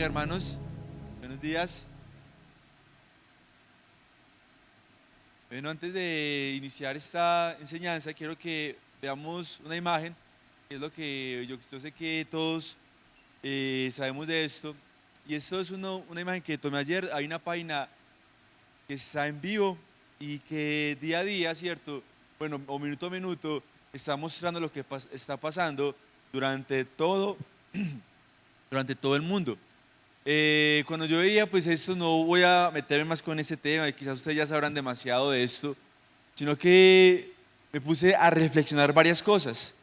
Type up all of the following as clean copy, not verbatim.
hermanos. Buenos días. Bueno, antes de iniciar esta enseñanza, quiero que veamos una imagen, que es lo que yo sé que todos sabemos de esto. Y esto es una imagen que tomé ayer. Hay una página que está en vivo y que día a día, ¿cierto? Bueno, o minuto a minuto, está mostrando lo que está pasando durante durante todo el mundo. Cuando yo veía, pues esto, no voy a meterme más con este tema, y quizás ustedes ya sabrán demasiado de esto, sino que me puse a reflexionar varias cosas.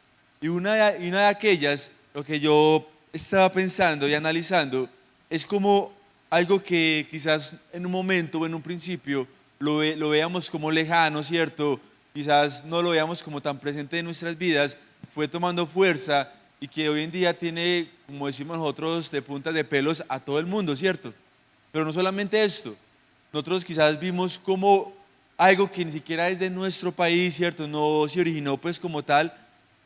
Y una de aquellas, lo que yo estaba pensando y analizando, es como algo que quizás en un momento o en un principio lo veamos como lejano, ¿cierto? Quizás no lo veamos como tan presente en nuestras vidas, fue tomando fuerza y que hoy en día tiene, como decimos nosotros, de puntas de pelos a todo el mundo, ¿cierto? Pero no solamente esto, nosotros quizás vimos como algo que ni siquiera es de nuestro país, ¿cierto? No se originó pues como tal,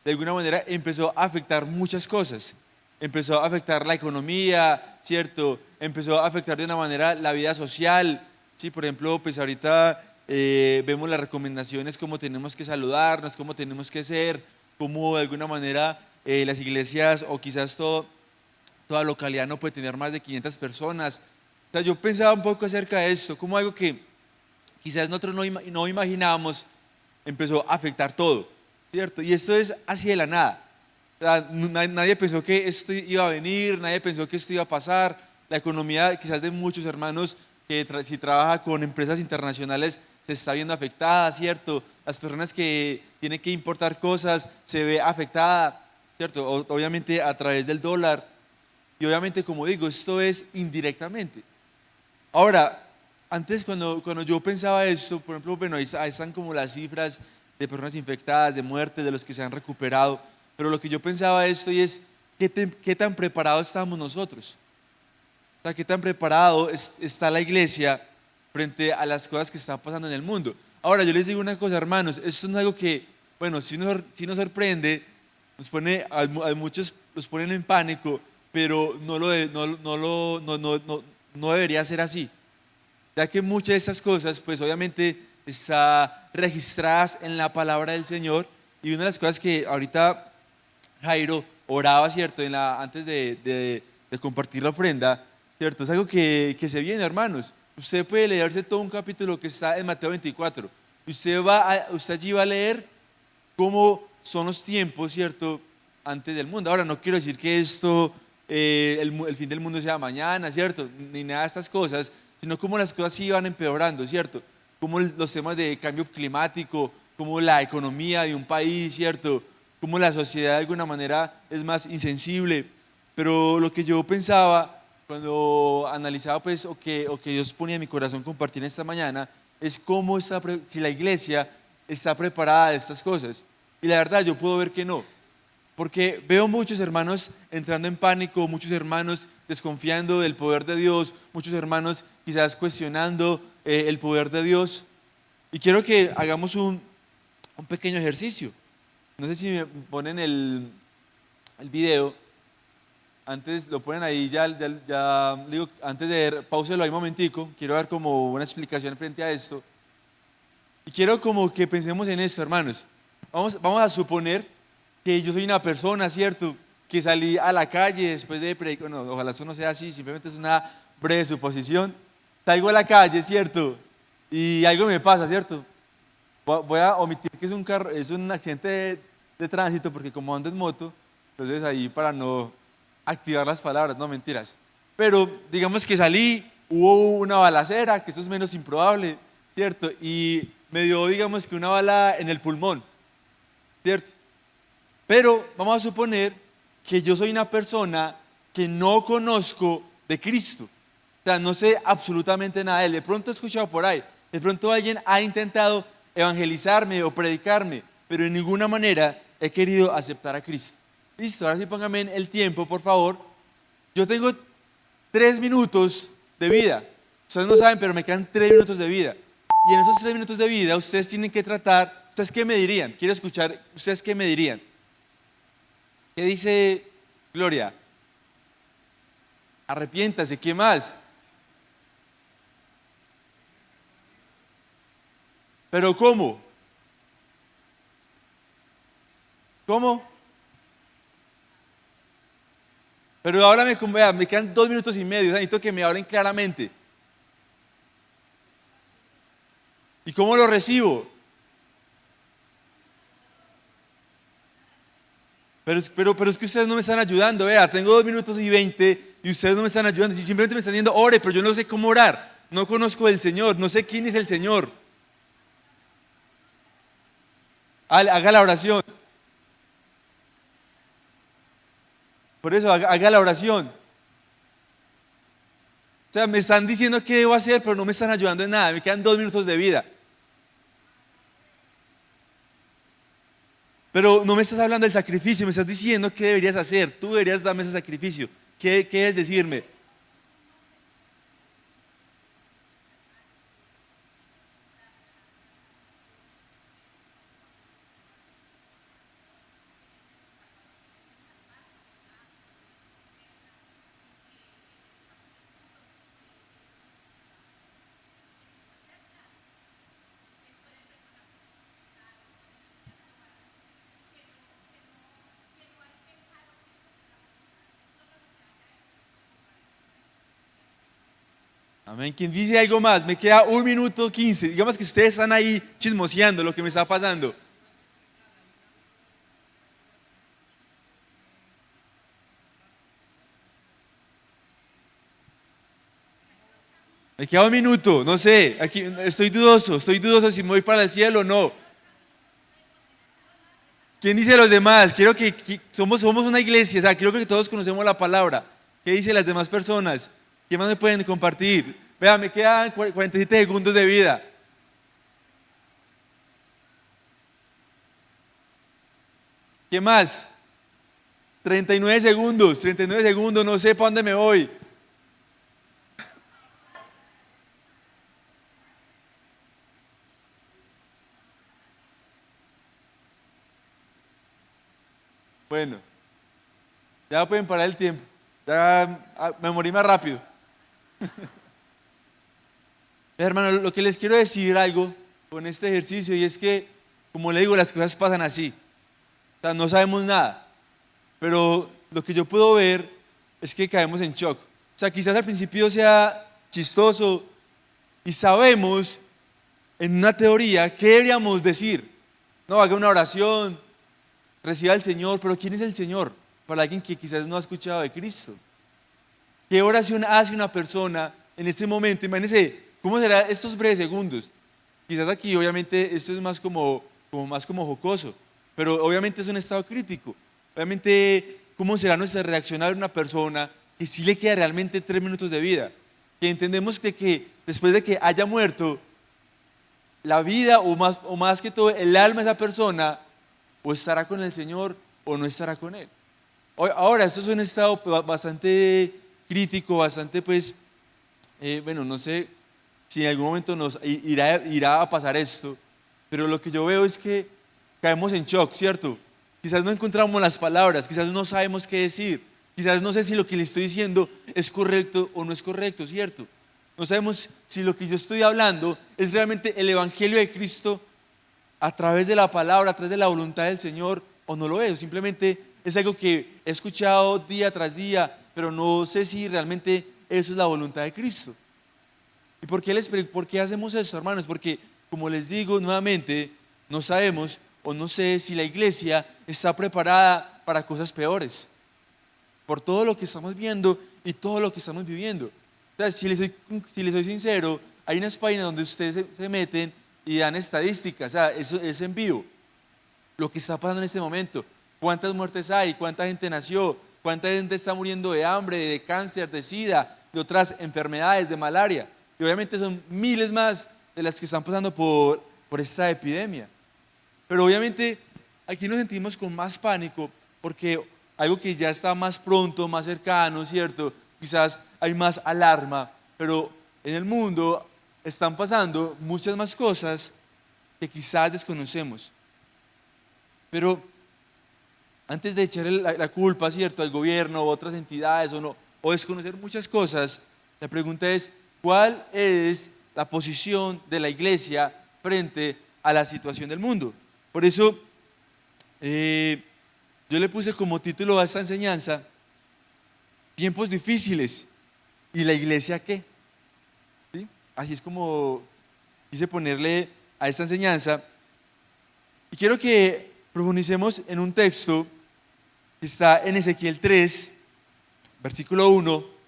de alguna manera empezó a afectar muchas cosas. Empezó a afectar la economía, ¿cierto? Empezó a afectar de una manera la vida social, ¿sí? Por ejemplo, pues ahorita vemos las recomendaciones, cómo tenemos que saludarnos, cómo tenemos que ser, cómo de alguna manera las iglesias o quizás toda localidad no puede tener más de 500 personas. O sea, yo pensaba un poco acerca de esto, como algo que quizás nosotros no imaginábamos empezó a afectar todo, ¿cierto? Y esto es así de la nada. O sea, nadie pensó que esto iba a venir, nadie pensó que esto iba a pasar. La economía quizás de muchos hermanos que si trabaja con empresas internacionales se está viendo afectada, ¿cierto? Las personas que tienen que importar cosas se ve afectada, ¿cierto? Obviamente a través del dólar. Y obviamente, como digo, esto es indirectamente. Ahora, antes cuando yo pensaba esto, por ejemplo, bueno, ahí están como las cifras de personas infectadas, de muertes, de los que se han recuperado, pero lo que yo pensaba esto y es, ¿qué tan preparados estamos nosotros? O sea, ¿qué tan preparado está la iglesia frente a las cosas que están pasando en el mundo? Ahora, yo les digo una cosa, hermanos, esto no es algo que, bueno, sí nos sorprende, nos pone, a muchos los ponen en pánico, pero no debería ser así, ya que muchas de estas cosas, pues obviamente está registradas en la palabra del Señor. Y una de las cosas que ahorita Jairo oraba, ¿cierto? Antes de compartir la ofrenda, ¿cierto? Es algo que se viene, hermanos. Usted puede leerse todo un capítulo que está en Mateo 24. Y usted allí va a leer cómo son los tiempos, ¿cierto? Antes del mundo. Ahora, no quiero decir que esto, el fin del mundo sea mañana, ¿cierto? Ni nada de estas cosas, sino cómo las cosas sí van empeorando, ¿cierto? Cómo los temas de cambio climático, cómo la economía de un país, ¿cierto? Cómo la sociedad de alguna manera es más insensible. Pero lo que yo pensaba cuando analizaba, pues, o que Dios ponía en mi corazón compartir esta mañana, es cómo si la iglesia está preparada de estas cosas. Y la verdad, yo puedo ver que no. Porque veo muchos hermanos entrando en pánico, muchos hermanos desconfiando del poder de Dios, muchos hermanos quizás cuestionando el poder de Dios. Y quiero que hagamos un pequeño ejercicio. No sé si me ponen el video. Antes lo ponen ahí, ya digo, antes de pauselo ahí un momentico. Quiero dar como una explicación frente a esto. Y quiero como que pensemos en esto, hermanos. Vamos a suponer que yo soy una persona, ¿cierto? Que salí a la calle después de predicar. Bueno, ojalá eso no sea así, simplemente es una breve suposición. Salgo a la calle, ¿cierto? Y algo me pasa, ¿cierto? Voy a omitir que es un accidente de tránsito, porque como ando en moto, entonces ahí para no activar las palabras, no mentiras. Pero digamos que salí, hubo una balacera, que eso es menos improbable, ¿cierto? Y me dio, digamos que una bala en el pulmón, ¿cierto? Pero vamos a suponer que yo soy una persona que no conozco de Cristo. O sea, no sé absolutamente nada de él. De pronto he escuchado por ahí, de pronto alguien ha intentado evangelizarme o predicarme, pero de ninguna manera he querido aceptar a Cristo. Listo, ahora sí póngame en el tiempo, por favor. Yo tengo 3 minutos de vida. Ustedes no saben, pero me quedan 3 minutos de vida. Y en esos 3 minutos de vida, ustedes tienen que tratar. ¿Ustedes qué me dirían? Quiero escuchar, ¿ustedes qué me dirían? ¿Qué dice Gloria? Arrepiéntase, ¿qué más? ¿Pero cómo? ¿Cómo? Pero háblame como, vea, me quedan 2 minutos y medio, o sea, necesito que me hablen claramente. ¿Y cómo lo recibo? Pero es que ustedes no me están ayudando, vea, tengo 2 minutos y 20 y ustedes no me están ayudando. Si simplemente me están diciendo, ore, pero yo no sé cómo orar. No conozco del Señor, no sé quién es el Señor. Haga la oración. Por eso, haga la oración. O sea, me están diciendo qué debo hacer, pero no me están ayudando en nada. Me quedan 2 minutos de vida. Pero no me estás hablando del sacrificio, me estás diciendo qué deberías hacer. Tú deberías darme ese sacrificio. ¿Qué es decirme? Amén. ¿Quién dice algo más? Me queda 1 minuto 15. Digamos que ustedes están ahí chismoseando lo que me está pasando. Me queda 1 minuto, no sé. Aquí estoy dudoso si me voy para el cielo o no. ¿Quién dice los demás? Quiero que somos una iglesia, o sea, quiero que todos conocemos la palabra. ¿Qué dicen las demás personas? ¿Qué más me pueden compartir? Vea, me quedan 47 segundos de vida. ¿Qué más? 39 segundos, no sé para dónde me voy. Bueno, ya pueden parar el tiempo. Ya me morí más rápido. Hermano, lo que les quiero decir algo con este ejercicio y es que, como le digo, las cosas pasan así. O sea, no sabemos nada. Pero lo que yo puedo ver es que caemos en shock. O sea, quizás al principio sea chistoso y sabemos en una teoría qué deberíamos decir. No, haga una oración, reciba al Señor, pero ¿quién es el Señor? Para alguien que quizás no ha escuchado de Cristo. ¿Qué oración hace una persona en este momento? Imagínense, ¿cómo será estos breves segundos? Quizás aquí obviamente esto es más como jocoso, pero obviamente es un estado crítico. Obviamente, ¿cómo será nuestra reacción a ver una persona que sí le queda realmente 3 minutos de vida? Que entendemos que después de que haya muerto, la vida o más que todo el alma de esa persona o estará con el Señor o no estará con Él. Ahora, esto es un estado bastante crítico, bastante pues, bueno, no sé si en algún momento nos irá a pasar esto, pero lo que yo veo es que caemos en shock, ¿cierto? Quizás no encontramos las palabras, quizás no sabemos qué decir, quizás no sé si lo que le estoy diciendo es correcto o no es correcto, ¿cierto? No sabemos si lo que yo estoy hablando es realmente el Evangelio de Cristo a través de la palabra, a través de la voluntad del Señor, o no lo es, simplemente es algo que he escuchado día tras día, pero no sé si realmente eso es la voluntad de Cristo. ¿Y por qué hacemos eso, hermanos? Porque, como les digo nuevamente, no sabemos o no sé si la iglesia está preparada para cosas peores, por todo lo que estamos viendo y todo lo que estamos viviendo. O sea, si les soy sincero, hay unas páginas donde ustedes se meten y dan estadísticas, o sea, eso es en vivo, lo que está pasando en este momento, cuántas muertes hay, cuánta gente nació, cuánta gente está muriendo de hambre, de cáncer, de sida, de otras enfermedades, de malaria, y obviamente son miles más de las que están pasando por esta epidemia. Pero obviamente aquí nos sentimos con más pánico porque algo que ya está más pronto, más cercano, ¿cierto? Quizás hay más alarma, pero en el mundo están pasando muchas más cosas que quizás desconocemos. Pero antes de echarle la culpa, ¿cierto?, al gobierno o otras entidades o no, o desconocer muchas cosas, la pregunta es, ¿cuál es la posición de la iglesia frente a la situación del mundo? Por eso, yo le puse como título a esta enseñanza, tiempos difíciles, ¿y la iglesia qué? ¿Sí? Así es como quise ponerle a esta enseñanza. Y quiero que profundicemos en un texto que está en Ezequiel 3, versículo 1.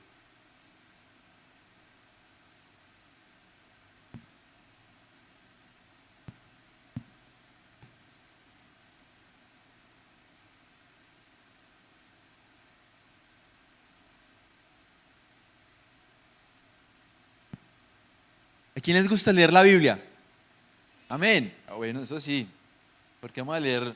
¿A quién les gusta leer la Biblia? Amén. Bueno, eso sí, porque vamos a leer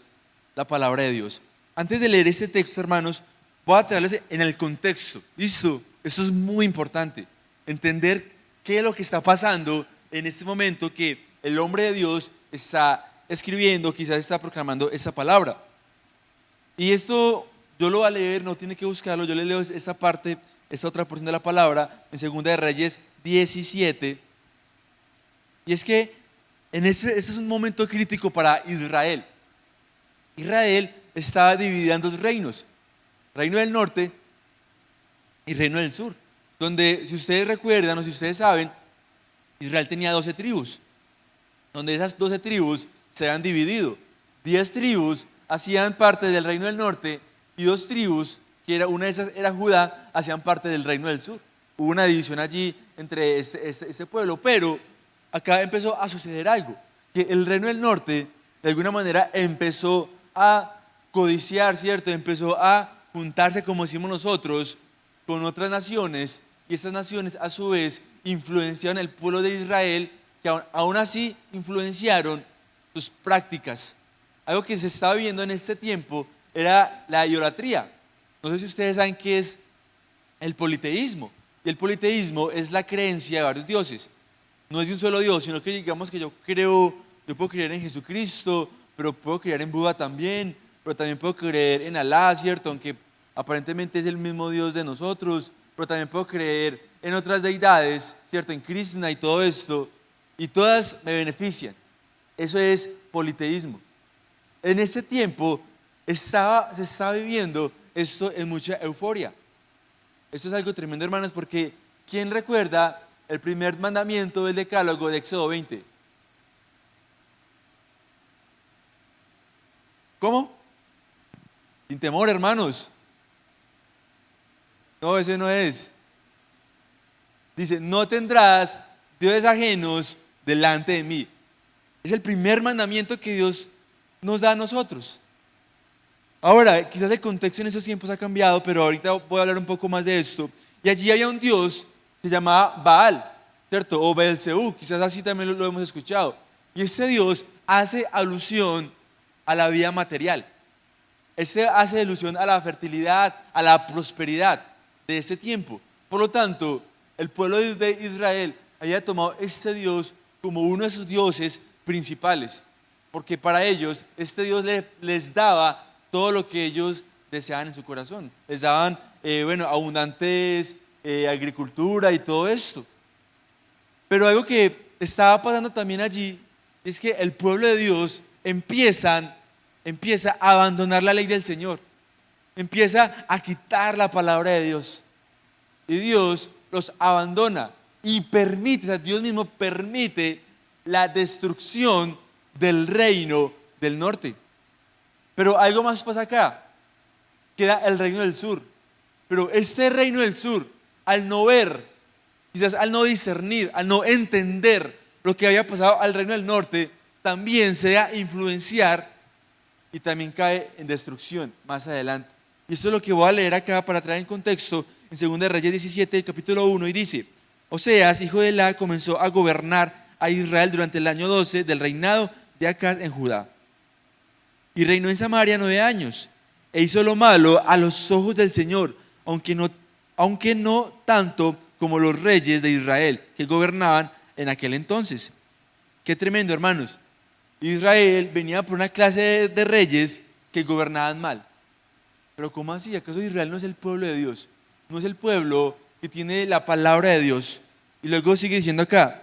la palabra de Dios. Antes de leer este texto, hermanos, voy a traerles en el contexto. ¿Listo? Esto es muy importante. Entender qué es lo que está pasando en este momento que el hombre de Dios está escribiendo, quizás está proclamando esta palabra. Y esto yo lo voy a leer, no tiene que buscarlo, yo le leo esta parte, esta otra porción de la palabra, en Segunda de Reyes 17. Y es que este es un momento crítico para Israel. Israel estaba dividida en dos reinos, reino del norte y reino del sur, donde si ustedes recuerdan o si ustedes saben, Israel tenía 12 tribus, donde esas 12 tribus se han dividido. 10 tribus hacían parte del reino del norte y 2 tribus, una de esas era Judá, hacían parte del reino del sur. Hubo una división allí entre este pueblo, pero acá empezó a suceder algo, que el reino del norte de alguna manera empezó a codiciar, ¿cierto? Empezó a juntarse, como decimos nosotros, con otras naciones, y estas naciones a su vez influenciaron el pueblo de Israel, que aún así influenciaron sus prácticas. Algo que se estaba viendo en este tiempo era la idolatría. No sé si ustedes saben qué es el politeísmo. Y el politeísmo es la creencia de varios dioses. No es de un solo Dios, sino que digamos que yo puedo creer en Jesucristo, pero puedo creer en Buda también, pero también puedo creer en Alá, ¿cierto? Aunque aparentemente es el mismo Dios de nosotros, pero también puedo creer en otras deidades, ¿cierto? En Krishna y todo esto, y todas me benefician. Eso es politeísmo. En este tiempo se estaba viviendo esto en mucha euforia. Esto es algo tremendo, hermanos, porque ¿quién recuerda el primer mandamiento del decálogo de Éxodo 20? ¿Cómo? Sin temor, hermanos. No, ese no es. Dice, no tendrás dioses ajenos delante de mí. Es el primer mandamiento que Dios nos da a nosotros. Ahora, quizás el contexto en esos tiempos ha cambiado, pero ahorita voy a hablar un poco más de esto. Y allí había un dios que se llamaba Baal, ¿cierto? O Belcebú, quizás así también lo hemos escuchado. Y este dios hace alusión a la vida material. Este hace alusión a la fertilidad, a la prosperidad de este tiempo. Por lo tanto, el pueblo de Israel había tomado este Dios como uno de sus dioses principales, porque para ellos este Dios les daba todo lo que ellos deseaban en su corazón. Les daban, abundantes agricultura y todo esto. Pero algo que estaba pasando también allí es que el pueblo de Dios empieza a abandonar la ley del Señor, empieza a quitar la palabra de Dios, y Dios los abandona y permite, o sea, Dios mismo permite la destrucción del reino del norte. Pero algo más pasa acá, queda el reino del sur. Pero este reino del sur, al no ver, quizás al no discernir, al no entender lo que había pasado al reino del norte, también se deja influenciar y también cae en destrucción más adelante. Y esto es lo que voy a leer acá para traer en contexto en 2 de Reyes 17, capítulo 1, y dice: Oseas, hijo de Elá, comenzó a gobernar a Israel durante el año 12 del reinado de Acaz en Judá. Y reinó en Samaria 9 años, e hizo lo malo a los ojos del Señor, aunque no tanto como los reyes de Israel que gobernaban en aquel entonces. Qué tremendo, hermanos. Israel venía por una clase de reyes que gobernaban mal. Pero ¿cómo así? ¿Acaso Israel no es el pueblo de Dios? no es el pueblo que tiene la palabra de Dios. Y luego sigue diciendo acá,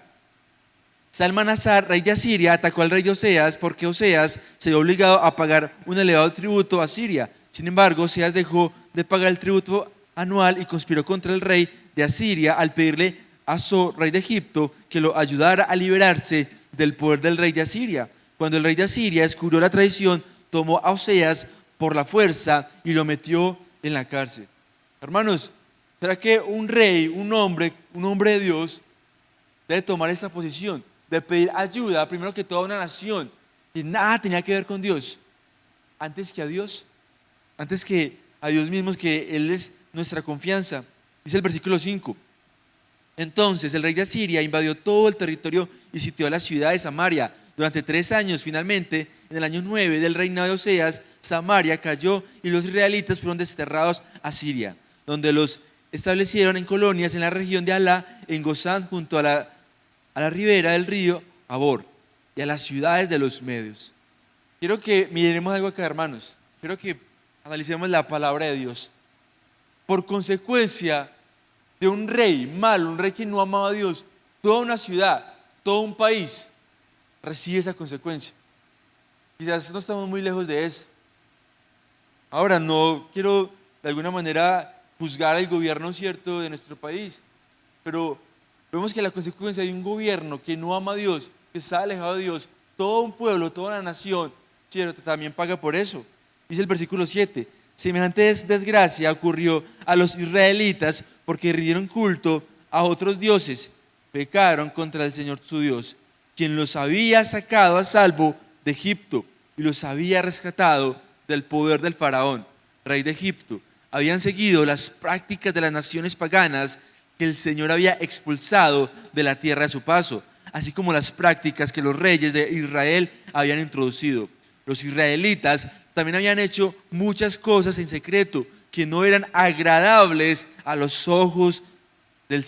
Salmanasar, rey de Asiria, atacó al rey de Oseas porque Oseas se vio obligado a pagar un elevado tributo a Siria. Sin embargo, Oseas dejó de pagar el tributo anual y conspiró contra el rey de Asiria al pedirle a So, rey de Egipto, que lo ayudara a liberarse del poder del rey de Asiria. Cuando el rey de Asiria descubrió la traición, tomó a Oseas por la fuerza y lo metió en la cárcel. Hermanos, ¿será que un rey, un hombre de Dios, debe tomar esta posición de pedir ayuda, primero que todo a una nación que nada tenía que ver con Dios, antes que a Dios, antes que a Dios mismo, que Él es nuestra confianza? Dice el versículo 5. Entonces el rey de Asiria invadió todo el territorio y sitió la ciudad de Samaria durante 3 años. Finalmente, en el año 9 del reinado de Oseas, Samaria cayó y los israelitas fueron desterrados a Siria, donde los establecieron en colonias en la región de Alá, en Gozán, junto a la ribera del río Abor y a las ciudades de los medios. Quiero que miremos algo acá, hermanos. Quiero que analicemos la palabra de Dios. Por consecuencia de un rey malo, un rey que no amaba a Dios, toda una ciudad, todo un país recibe esa consecuencia. Quizás no estamos muy lejos de eso. Ahora, no quiero de alguna manera juzgar al gobierno cierto de nuestro país, pero vemos que la consecuencia de un gobierno que no ama a Dios, que está alejado de Dios, todo un pueblo, toda una nación, cierto, también paga por eso. Dice el versículo 7, semejante desgracia ocurrió a los israelitas porque rindieron culto a otros dioses, pecaron contra el Señor su Dios, quien los había sacado a salvo de Egipto y los había rescatado del poder del faraón, rey de Egipto. Habían seguido las prácticas de las naciones paganas que el Señor había expulsado de la tierra de su paso, así como las prácticas que los reyes de Israel habían introducido. Los israelitas también habían hecho muchas cosas en secreto que no eran agradables a los ojos del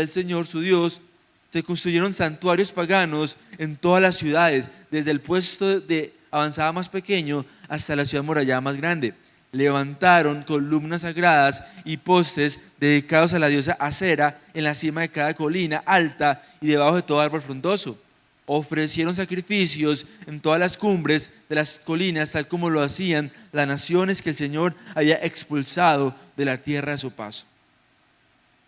Señor su Dios. Se construyeron santuarios paganos en todas las ciudades, desde el puesto de avanzada más pequeño hasta la ciudad murallada más grande. Levantaron columnas sagradas y postes dedicados a la diosa Acera en la cima de cada colina alta y debajo de todo árbol frondoso. Ofrecieron sacrificios en todas las cumbres de las colinas, tal como lo hacían las naciones que el Señor había expulsado de la tierra a su paso.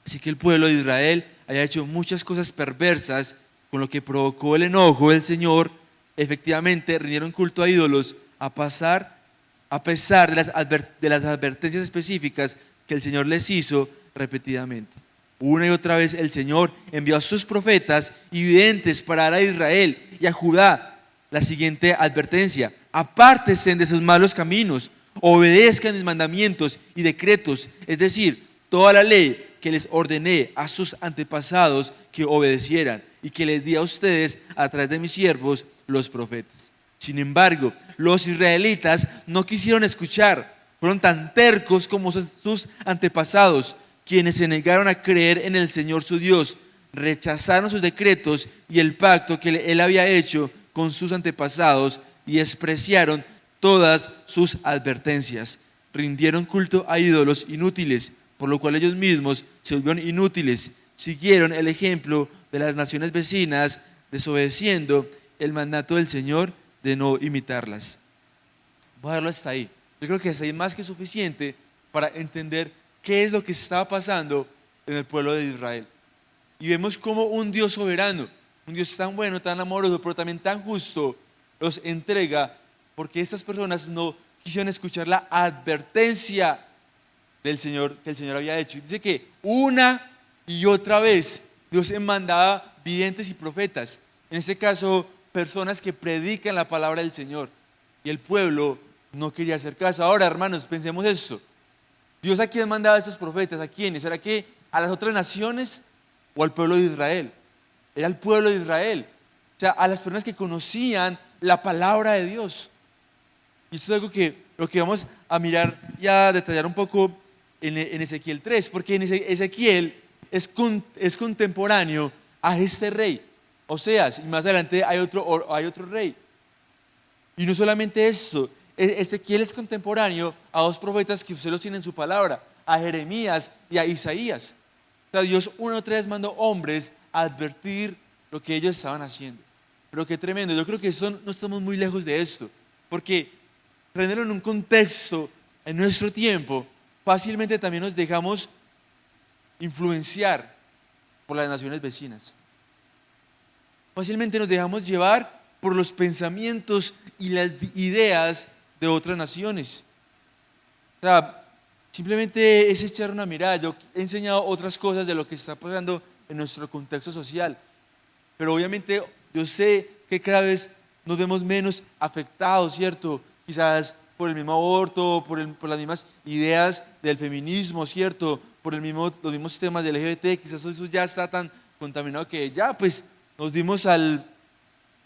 Así que el pueblo de Israel había hecho muchas cosas perversas, con lo que provocó el enojo del Señor. Efectivamente, rindieron culto a ídolos a pesar de las advertencias específicas que el Señor les hizo repetidamente. Una y otra vez el Señor envió a sus profetas y videntes para dar a Israel y a Judá la siguiente advertencia: apártense de sus malos caminos, obedezcan mis mandamientos y decretos, es decir, toda la ley que les ordené a sus antepasados que obedecieran y que les di a ustedes a través de mis siervos los profetas. Sin embargo, los israelitas no quisieron escuchar, fueron tan tercos como sus antepasados, quienes se negaron a creer en el Señor su Dios, rechazaron sus decretos y el pacto que Él había hecho con sus antepasados y despreciaron todas sus advertencias. Rindieron culto a ídolos inútiles, por lo cual ellos mismos se volvieron inútiles. Siguieron el ejemplo de las naciones vecinas, desobedeciendo el mandato del Señor de no imitarlas. Voy a dejarlo hasta ahí. Yo creo que hasta ahí es más que suficiente para entender qué es lo que estaba pasando en el pueblo de Israel. Y vemos como un Dios soberano, un Dios tan bueno, tan amoroso, pero también tan justo, los entrega, porque estas personas no quisieron escuchar la advertencia del Señor que el Señor había hecho. Dice que una y otra vez Dios mandaba videntes y profetas, en este caso personas que predican la palabra del Señor, y el pueblo no quería hacer caso. Ahora, hermanos, pensemos esto: ¿Dios a quién mandaba a estos profetas? ¿A quiénes? ¿Será que a las otras naciones o al pueblo de Israel? Era el pueblo de Israel, o sea, a las personas que conocían la palabra de Dios. Y esto es algo que lo que vamos a mirar y a detallar un poco en Ezequiel 3, porque en Ezequiel es contemporáneo a este rey, Oseas, y más adelante hay otro rey. Y no solamente eso, Ezequiel es contemporáneo a dos profetas que usted los tiene en su palabra, a Jeremías y a Isaías. O sea, Dios una y otra vez mandó hombres a advertir lo que ellos estaban haciendo. Pero qué tremendo, yo creo que no estamos muy lejos de esto, porque prenderlo en un contexto, en nuestro tiempo, fácilmente también nos dejamos influenciar por las naciones vecinas. Fácilmente nos dejamos llevar por los pensamientos y las ideas de otras naciones. O sea, simplemente es echar una mirada. Yo he enseñado otras cosas de lo que está pasando en nuestro contexto social, pero obviamente yo sé que cada vez nos vemos menos afectados, ¿cierto? Quizás por el mismo aborto, por las mismas ideas del feminismo, ¿cierto? Por los mismos temas del LGBT, quizás eso ya está tan contaminado que ya pues nos dimos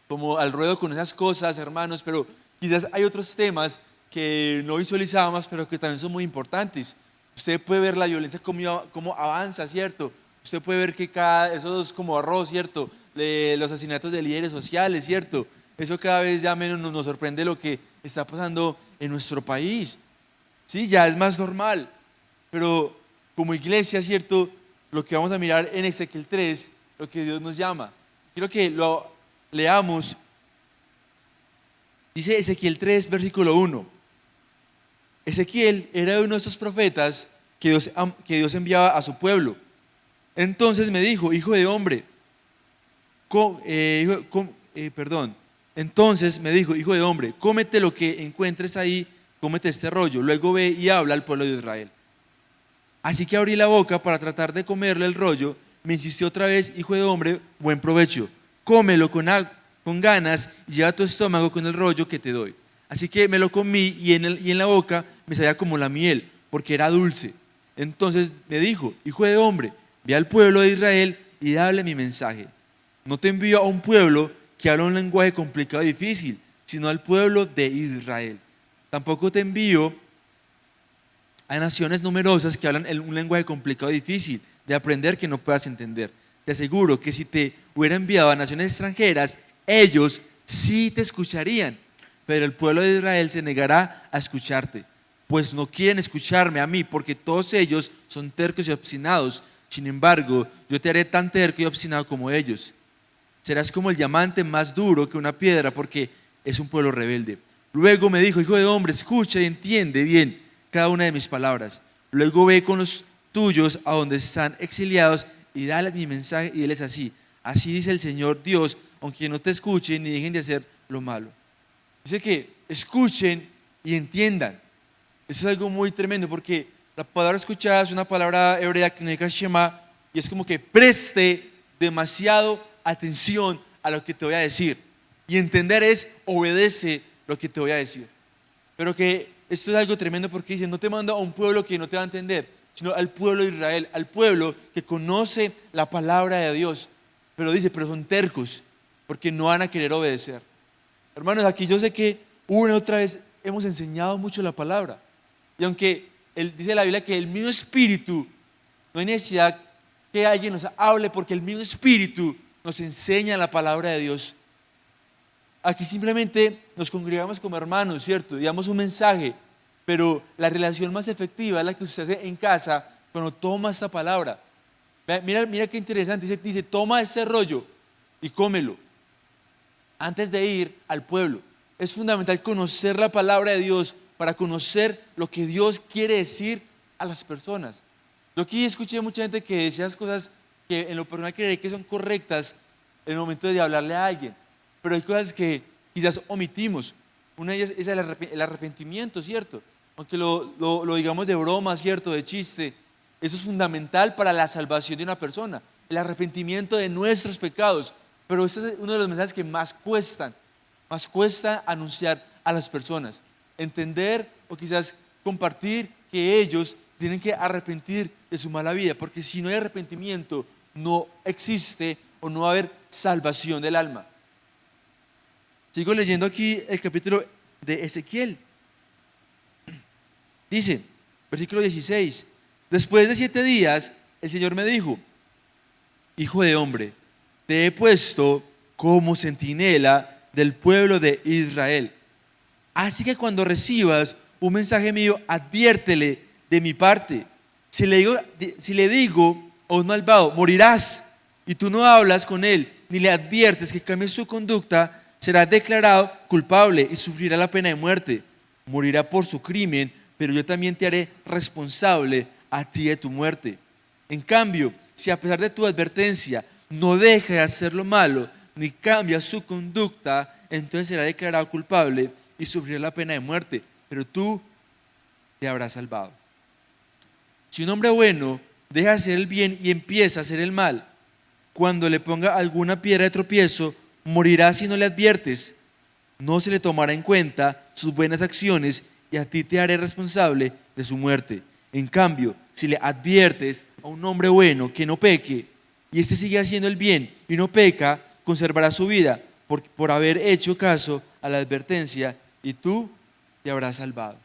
como al ruedo con esas cosas, hermanos, pero quizás hay otros temas que no visualizábamos, pero que también son muy importantes. Usted puede ver la violencia cómo avanza, ¿cierto? Usted puede ver que eso es como arroz, ¿cierto? Los asesinatos de líderes sociales, ¿cierto? Eso cada vez ya menos nos sorprende lo que está pasando en nuestro país. Sí, ya es más normal, pero como iglesia, ¿cierto? Lo que vamos a mirar en Ezequiel 3, lo que Dios nos llama. Quiero que lo leamos. Dice Ezequiel 3, versículo 1. Ezequiel era uno de estos profetas que Dios enviaba a su pueblo. Entonces me dijo, hijo de hombre, entonces me dijo, hijo de hombre, cómete lo que encuentres ahí, cómete este rollo, luego ve y habla al pueblo de Israel. Así que abrí la boca para tratar de comerle el rollo, me insistió otra vez, hijo de hombre, buen provecho, cómelo con ganas y lleva tu estómago con el rollo que te doy. Así que me lo comí y en la boca me salía como la miel, porque era dulce. Entonces me dijo, hijo de hombre, ve al pueblo de Israel y dale mi mensaje. No te envío a un pueblo que habla un lenguaje complicado y difícil, sino al pueblo de Israel. Tampoco te envío a naciones numerosas que hablan un lenguaje complicado y difícil de aprender que no puedas entender. Te aseguro que si te hubiera enviado a naciones extranjeras, ellos sí te escucharían, pero el pueblo de Israel se negará a escucharte, pues no quieren escucharme a mí, porque todos ellos son tercos y obstinados. Sin embargo, yo te haré tan terco y obstinado como ellos. Serás como el diamante más duro que una piedra, porque es un pueblo rebelde. Luego me dijo, hijo de hombre, escucha y entiende bien cada una de mis palabras. Luego ve con los tuyos a donde están exiliados y dale mi mensaje y diles así. Así dice el Señor Dios, aunque no te escuchen ni dejen de hacer lo malo. Dice que escuchen y entiendan. Eso es algo muy tremendo, porque la palabra escuchada es una palabra hebrea que significa shema, y es como que preste demasiado atención a lo que te voy a decir. Y entender es obedece lo que te voy a decir. Pero que esto es algo tremendo, porque dice, no te mando a un pueblo que no te va a entender, sino al pueblo de Israel, al pueblo que conoce la palabra de Dios. Pero dice, pero son tercos, porque no van a querer obedecer. Hermanos, aquí yo sé que una y otra vez hemos enseñado mucho la palabra. Y aunque dice la Biblia que el mismo Espíritu, no hay necesidad que alguien nos hable, porque el mismo Espíritu nos enseña la palabra de Dios. Aquí simplemente nos congregamos como hermanos, ¿cierto? Y damos un mensaje, pero la relación más efectiva es la que usted hace en casa cuando toma esta palabra. Mira qué interesante, dice, toma ese rollo y cómelo antes de ir al pueblo. Es fundamental conocer la palabra de Dios para conocer lo que Dios quiere decir a las personas. Yo aquí escuché mucha gente que decía las cosas que en lo personal creí que son correctas en el momento de hablarle a alguien, pero hay cosas que quizás omitimos. Una de ellas es el arrepentimiento, ¿cierto? Aunque lo digamos de broma, ¿cierto? De chiste, eso es fundamental para la salvación de una persona, el arrepentimiento de nuestros pecados. Pero este es uno de los mensajes que más cuesta anunciar a las personas. Entender o quizás compartir que ellos tienen que arrepentir de su mala vida, porque si no hay arrepentimiento, no existe o no va a haber salvación del alma. Sigo leyendo aquí el capítulo de Ezequiel. Dice, versículo 16, después de 7 días, el Señor me dijo, hijo de hombre, te he puesto como centinela del pueblo de Israel. Así que cuando recibas un mensaje mío, adviértele de mi parte Si le digo a un malvado, morirás, y tú no hablas con él, ni le adviertes que cambie su conducta, será declarado culpable y sufrirá la pena de muerte. Morirá por su crimen, pero yo también te haré responsable a ti de tu muerte. En cambio, si a pesar de tu advertencia no deja de hacer lo malo, ni cambia su conducta, entonces será declarado culpable y sufrirá la pena de muerte, pero tú te habrás salvado. Si un hombre bueno deja de hacer el bien y empieza a hacer el mal, cuando le ponga alguna piedra de tropiezo, morirá si no le adviertes. No se le tomará en cuenta sus buenas acciones y a ti te haré responsable de su muerte. En cambio, si le adviertes a un hombre bueno que no peque, y éste sigue haciendo el bien y no peca, conservará su vida por haber hecho caso a la advertencia, y tú te habrás salvado.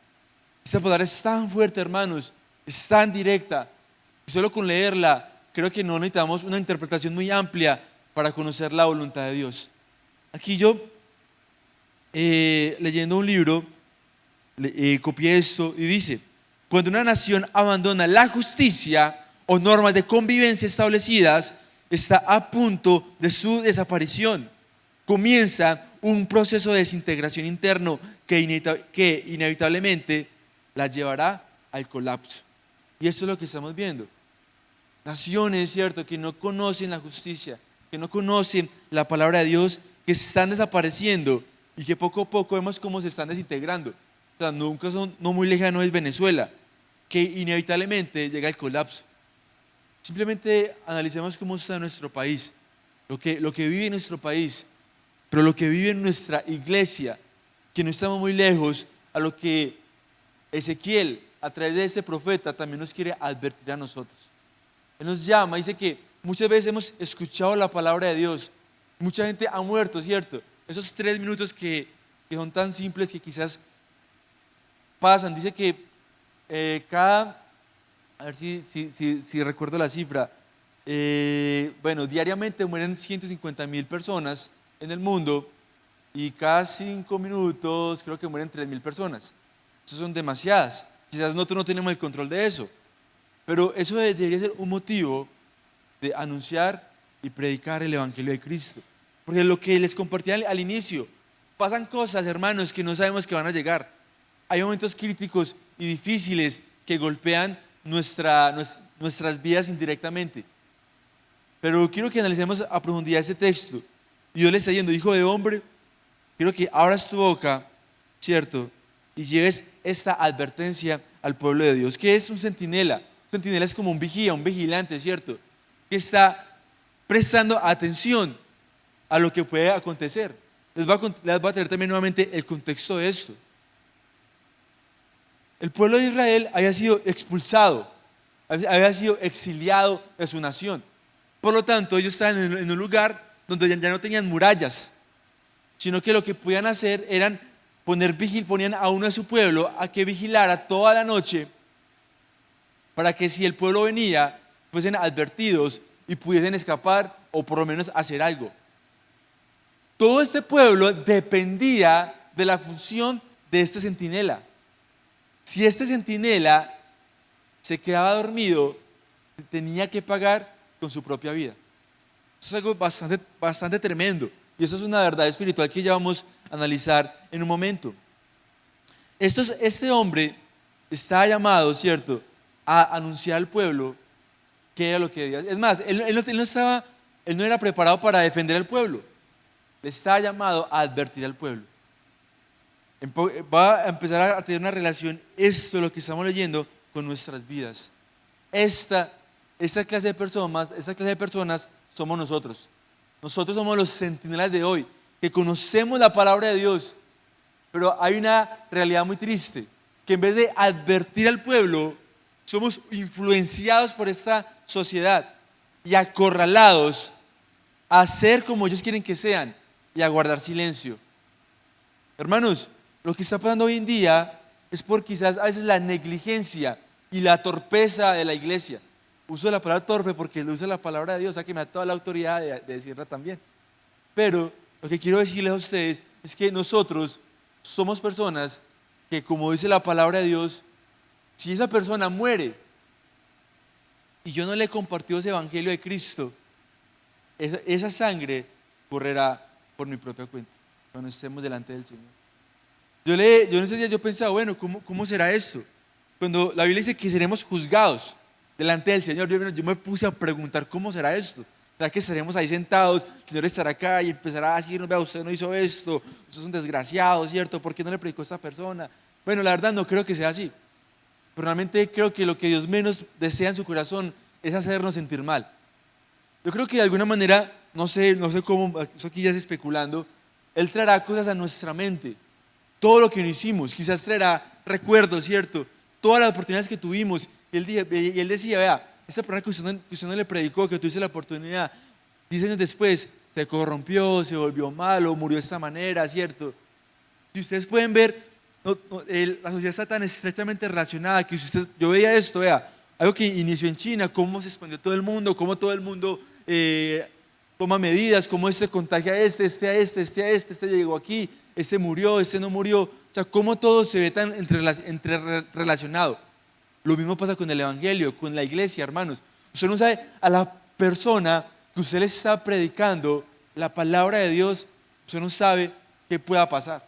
Esta palabra es tan fuerte, hermanos, es tan directa, y solo con leerla creo que no necesitamos una interpretación muy amplia para conocer la voluntad de Dios. Aquí yo, leyendo un libro, copié esto y dice: cuando una nación abandona la justicia o normas de convivencia establecidas, está a punto de su desaparición. Comienza un proceso de desintegración interno que inevitablemente la llevará al colapso. Y eso es lo que estamos viendo. Naciones, ¿cierto?, que no conocen la justicia, que no conocen la palabra de Dios, que se están desapareciendo y que poco a poco vemos cómo se están desintegrando. O sea, un caso no muy lejano es Venezuela, que inevitablemente llega al colapso. Simplemente analicemos cómo está nuestro país, lo que vive en nuestro país, pero lo que vive en nuestra iglesia, que no estamos muy lejos a lo que Ezequiel, a través de este profeta, también nos quiere advertir a nosotros. Él nos llama, dice que muchas veces hemos escuchado la palabra de Dios, mucha gente ha muerto, ¿cierto? Esos 3 minutos que son tan simples que quizás pasan. Dice que a ver si recuerdo la cifra, diariamente mueren 150,000 personas en el mundo, y cada 5 minutos creo que mueren 3,000 personas. Eso son demasiadas. Quizás nosotros no tenemos el control de eso, pero eso debería ser un motivo de anunciar y predicar el Evangelio de Cristo. Porque lo que les compartí al inicio, pasan cosas, hermanos, que no sabemos que van a llegar. Hay momentos críticos y difíciles que golpean nuestras vidas indirectamente. Pero quiero que analicemos a profundidad este texto. Dios le está diciendo: hijo de hombre, quiero que abras tu boca, ¿cierto?, y lleves esta advertencia al pueblo de Dios. ¿Qué es un centinela? Un centinela es como un vigía, un vigilante, ¿cierto?, que está prestando atención a lo que puede acontecer. Les voy a traer también nuevamente el contexto de esto. El pueblo de Israel había sido expulsado, había sido exiliado de su nación. Por lo tanto, ellos estaban en un lugar donde ya no tenían murallas, sino que lo que podían hacer eran ponían a uno de su pueblo a que vigilara toda la noche, para que si el pueblo venía, fuesen advertidos y pudiesen escapar, o por lo menos hacer algo. Todo este pueblo dependía de la función de este centinela. Si este centinela se quedaba dormido, tenía que pagar con su propia vida. Eso es algo bastante tremendo, y eso es una verdad espiritual que ya vamos a analizar en un momento. Este hombre estaba llamado, ¿cierto?, a anunciar al pueblo qué era lo que debía. Es más, él no era preparado para defender al pueblo. Le estaba llamado a advertir al pueblo. Va a empezar a tener una relación, esto, lo que estamos leyendo, con nuestras vidas. Esta clase de personas somos nosotros. Nosotros somos los centinelas de hoy, que conocemos la palabra de Dios, pero hay una realidad muy triste, que en vez de advertir al pueblo, somos influenciados por esta sociedad y acorralados a ser como ellos quieren que sean y a guardar silencio. Hermanos, lo que está pasando hoy en día es por quizás a veces la negligencia y la torpeza de la iglesia. Uso la palabra torpe porque lo usa la palabra de Dios, o sea que me da toda la autoridad de decirla también. Pero lo que quiero decirles a ustedes es que nosotros somos personas que, como dice la palabra de Dios, si esa persona muere, y yo no le he compartido ese evangelio de Cristo, esa sangre correrá por mi propia cuenta cuando estemos delante del Señor. Yo en ese día yo pensaba, bueno, ¿cómo será esto? Cuando la Biblia dice que seremos juzgados delante del Señor, yo me puse a preguntar, ¿cómo será esto? ¿Será que estaremos ahí sentados, el Señor estará acá y empezará a decirnos, vea, usted no hizo esto, usted es un desgraciado, ¿cierto? ¿Por qué no le predicó a esta persona? Bueno, la verdad no creo que sea así. Pero realmente creo que lo que Dios menos desea en su corazón es hacernos sentir mal. Yo creo que de alguna manera, no sé cómo, eso aquí ya es especulando, Él traerá cosas a nuestra mente. Todo lo que no hicimos, quizás traerá recuerdos, ¿cierto? Todas las oportunidades que tuvimos. Y él decía, vea, esta persona que usted no le predicó, que tuviste la oportunidad, 10 años después se corrompió, se volvió malo, murió de esta manera, ¿cierto? Si ustedes pueden ver, la sociedad está tan estrechamente relacionada que yo veía esto, vea, algo que inició en China, cómo se expandió todo el mundo, cómo todo el mundo toma medidas, cómo este contagia a este llegó aquí, este murió, este no murió, o sea, cómo todo se ve tan relacionado. Lo mismo pasa con el evangelio, con la iglesia, hermanos. Usted no sabe a la persona que usted le está predicando la palabra de Dios, usted no sabe qué pueda pasar.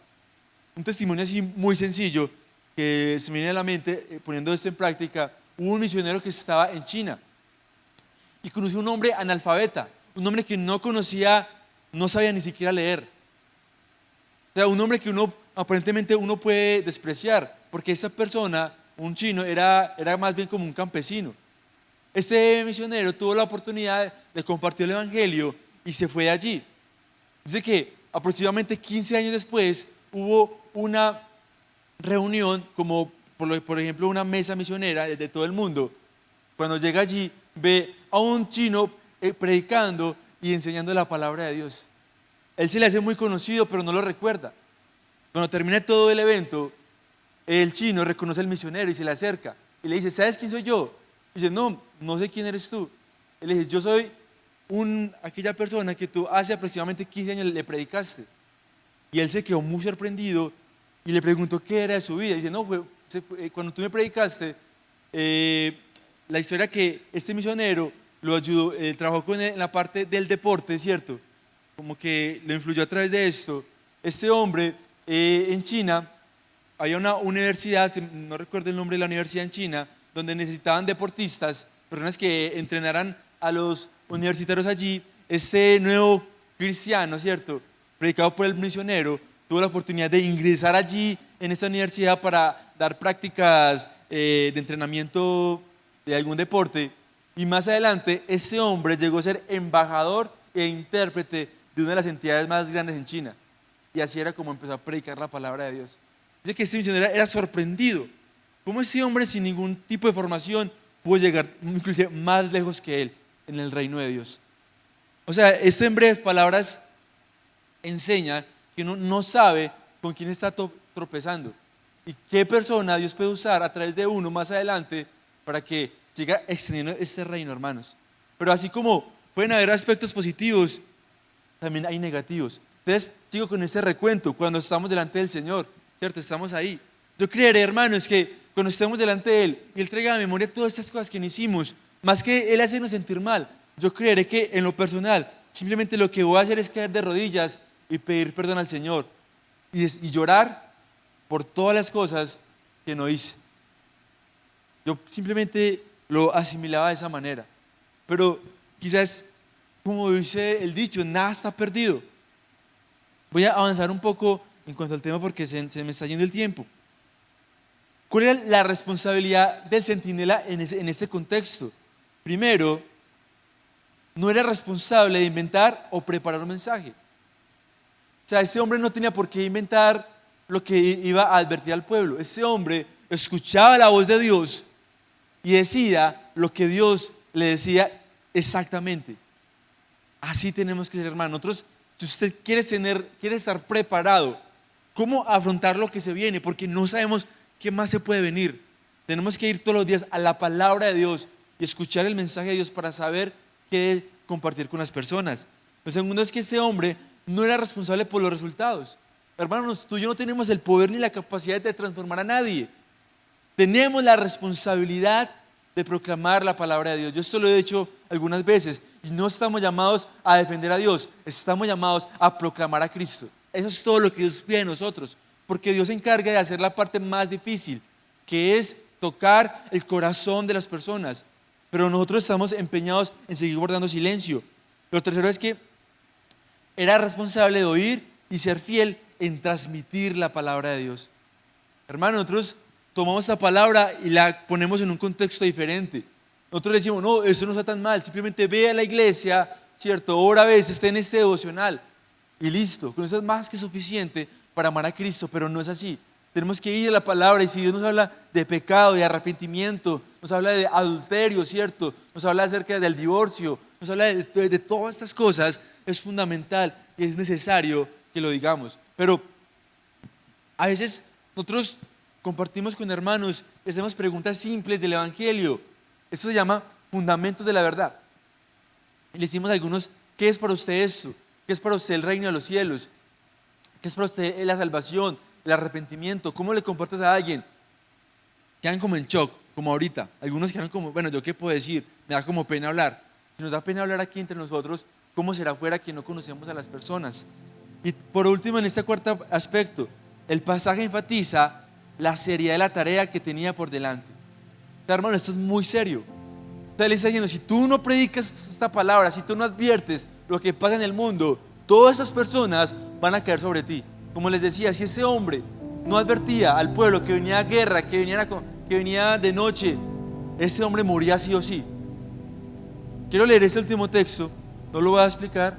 Un testimonio así muy sencillo que se me viene a la mente, poniendo esto en práctica. Hubo un misionero que estaba en China y conoció un hombre analfabeta, un hombre que no conocía, no sabía ni siquiera leer. O sea, un hombre que aparentemente uno puede despreciar, porque esa persona, un chino, era más bien como un campesino. Este misionero tuvo la oportunidad de compartir el evangelio y se fue de allí. Dice que aproximadamente 15 años después hubo una reunión, como por ejemplo una mesa misionera de todo el mundo. Cuando llega allí, ve a un chino predicando y enseñando la palabra de Dios. Él se le hace muy conocido, pero no lo recuerda. Cuando termina todo el evento, el chino reconoce al misionero y se le acerca y le dice, ¿sabes quién soy yo? Y dice, no sé quién eres tú. Él le dice, yo soy aquella persona que tú hace aproximadamente 15 años le predicaste. Y él se quedó muy sorprendido y le preguntó qué era de su vida. Y dice, no, cuando tú me predicaste, la historia que este misionero lo ayudó, trabajó con él en la parte del deporte, ¿cierto? Como que lo influyó a través de esto. Este hombre en China, había una universidad, no recuerdo el nombre de la universidad en China, donde necesitaban deportistas, personas que entrenaran a los universitarios allí. Este nuevo cristiano, ¿cierto?, predicado por el misionero, tuvo la oportunidad de ingresar allí en esta universidad para dar prácticas de entrenamiento de algún deporte. Y más adelante, este hombre llegó a ser embajador e intérprete de una de las entidades más grandes en China. Y así era como empezó a predicar la palabra de Dios. Dice que este misionero era sorprendido. ¿Cómo este hombre sin ningún tipo de formación pudo llegar inclusive más lejos que él en el reino de Dios? O sea, esto en breves palabras enseña que uno no sabe con quién está tropezando y qué persona Dios puede usar a través de uno más adelante para que siga extendiendo este reino, hermanos. Pero así como pueden haber aspectos positivos, también hay negativos. Entonces, sigo con este recuento cuando estamos delante del Señor, ¿cierto? Estamos ahí. Yo creeré, hermanos, que cuando estemos delante de Él y Él traiga a memoria todas estas cosas que no hicimos, más que Él hacernos sentir mal, yo creeré que en lo personal, simplemente lo que voy a hacer es caer de rodillas y pedir perdón al Señor y llorar por todas las cosas que no hice. Yo simplemente lo asimilaba de esa manera. Pero quizás, como dice el dicho, nada está perdido. Voy a avanzar un poco en cuanto al tema porque se me está yendo el tiempo. ¿Cuál era la responsabilidad del centinela en este contexto? Primero, no era responsable de inventar o preparar un mensaje. O sea, este hombre no tenía por qué inventar lo que iba a advertir al pueblo. Este hombre escuchaba la voz de Dios y decía lo que Dios le decía exactamente. Así tenemos que ser, hermano. Nosotros, si usted quiere estar preparado, ¿cómo afrontar lo que se viene? Porque no sabemos qué más se puede venir. Tenemos que ir todos los días a la palabra de Dios y escuchar el mensaje de Dios para saber qué compartir con las personas. Lo segundo es que este hombre no era responsable por los resultados. Hermanos, tú y yo no tenemos el poder ni la capacidad de transformar a nadie. Tenemos la responsabilidad de proclamar la palabra de Dios. Yo esto lo he dicho algunas veces y no estamos llamados a defender a Dios, estamos llamados a proclamar a Cristo. Eso es todo lo que Dios pide de nosotros, porque Dios se encarga de hacer la parte más difícil, que es tocar el corazón de las personas, pero nosotros estamos empeñados en seguir guardando silencio. Lo tercero es que era responsable de oír y ser fiel en transmitir la palabra de Dios. Hermano, nosotros tomamos esta palabra y la ponemos en un contexto diferente. Nosotros le decimos, no, eso no está tan mal, simplemente ve a la iglesia, ¿cierto? Ora a veces, esté en este devocional y listo. Con eso es más que suficiente para amar a Cristo, pero no es así. Tenemos que ir a la palabra y si Dios nos habla de pecado, de arrepentimiento, nos habla de adulterio, ¿cierto? Nos habla acerca del divorcio, nos habla de todas estas cosas, es fundamental y es necesario que lo digamos. Pero a veces nosotros compartimos con hermanos y hacemos preguntas simples del Evangelio. Eso se llama fundamentos de la verdad. Y le decimos a algunos, ¿qué es para usted esto? ¿Qué es para usted el reino de los cielos? ¿Qué es para usted la salvación, el arrepentimiento? ¿Cómo le comportas a alguien? Quedan como en shock, como ahorita. Algunos quedan como, bueno, ¿yo qué puedo decir? Me da como pena hablar. Si nos da pena hablar aquí entre nosotros, ¿cómo será fuera que no conocemos a las personas? Y por último, en este cuarto aspecto, el pasaje enfatiza la seriedad de la tarea que tenía por delante. Hermano, esto es muy serio. Usted le está diciendo, si tú no predicas esta palabra, si tú no adviertes lo que pasa en el mundo, todas esas personas van a caer sobre ti. Como les decía, si ese hombre no advertía al pueblo que venía guerra, que venía de noche, ese hombre moría sí o sí. Quiero leer este último texto, no lo voy a explicar,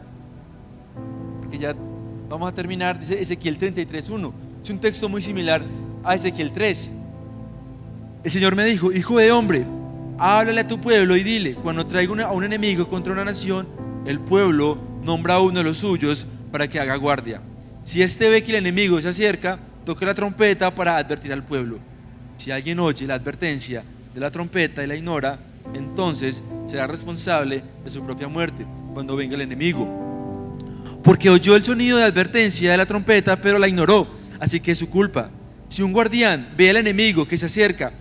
porque ya vamos a terminar. Dice Ezequiel 33:1. Es un texto muy similar a Ezequiel 3. El Señor me dijo, hijo de hombre, háblale a tu pueblo y dile, cuando traiga a un enemigo contra una nación, el pueblo nombra a uno de los suyos para que haga guardia. Si éste ve que el enemigo se acerca, toque la trompeta para advertir al pueblo. Si alguien oye la advertencia de la trompeta y la ignora, entonces será responsable de su propia muerte cuando venga el enemigo. Porque oyó el sonido de advertencia de la trompeta, pero la ignoró, así que es su culpa. Si un guardián ve al enemigo que se acerca,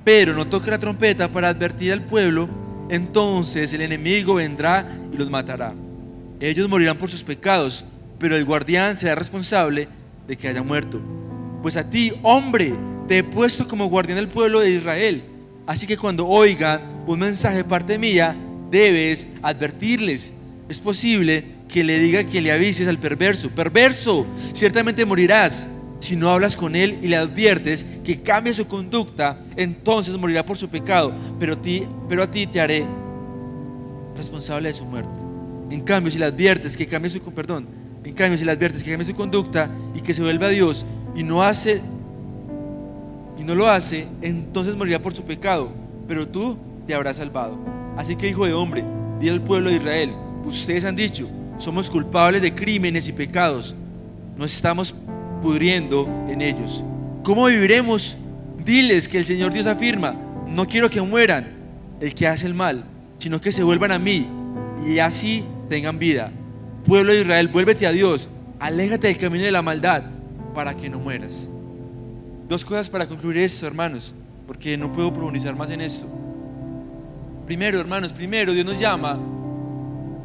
pero no toca la trompeta para advertir al pueblo, entonces el enemigo vendrá y los matará. Ellos morirán por sus pecados, pero el guardián será responsable de que haya muerto. Pues a ti, hombre, te he puesto como guardián del pueblo de Israel. Así que cuando oigan un mensaje de parte mía, debes advertirles. Es posible que le diga que le avises al perverso: perverso, ciertamente morirás. Si no hablas con él y le adviertes que cambie su conducta, entonces morirá por su pecado, pero a ti te haré responsable de su muerte. En cambio, si le adviertes que cambie su conducta y que se vuelva a Dios y no lo hace, entonces morirá por su pecado, pero tú te habrás salvado. Así que, hijo de hombre, dile al pueblo de Israel: ustedes han dicho, somos culpables de crímenes y pecados, nos estamos pudriendo en ellos. ¿Cómo viviremos? Diles que el Señor Dios afirma: no quiero que mueran el que hace el mal, sino que se vuelvan a mí y así tengan vida. Pueblo de Israel, vuélvete a Dios, aléjate del camino de la maldad para que no mueras. Dos cosas para concluir esto, hermanos, porque no puedo profundizar más en esto. Primero, hermanos, Dios nos llama,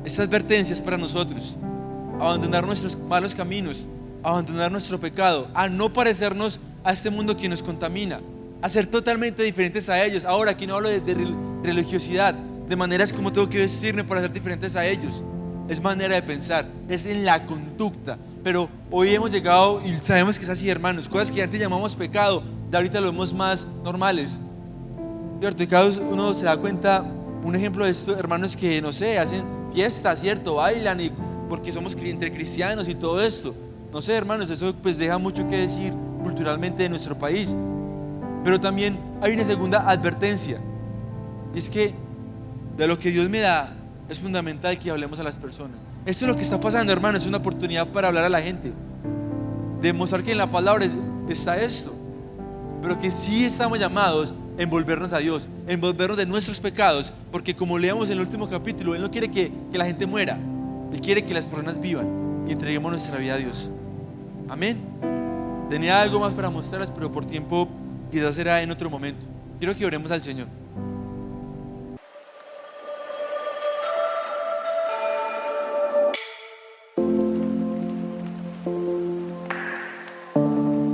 esta advertencia es para nosotros: abandonar nuestros malos caminos, abandonar nuestro pecado, a no parecernos a este mundo que nos contamina, a ser totalmente diferentes a ellos. Ahora aquí no hablo de religiosidad, de maneras como tengo que vestirme para ser diferentes a ellos. Es manera de pensar, es en la conducta. Pero hoy hemos llegado y sabemos que es así, hermanos. Cosas que antes llamamos pecado, de ahorita lo vemos más normales, ¿cierto? Y cada uno se da cuenta. Un ejemplo de esto, hermanos, que no sé, hacen fiestas, ¿cierto? Bailan porque somos entre cristianos y todo esto. No sé, hermanos, eso pues deja mucho que decir culturalmente de nuestro país. Pero también hay una segunda advertencia, y es que de lo que Dios me da es fundamental que hablemos a las personas. Esto es lo que está pasando, hermanos, es una oportunidad para hablar a la gente, demostrar que en la palabra está esto, pero que sí estamos llamados a envolvernos a Dios, a envolvernos de nuestros pecados, porque como leamos en el último capítulo, Él no quiere que la gente muera, Él quiere que las personas vivan y entreguemos nuestra vida a Dios. Amén. Tenía algo más para mostrarles, pero por tiempo quizás será en otro momento. Quiero que oremos al Señor.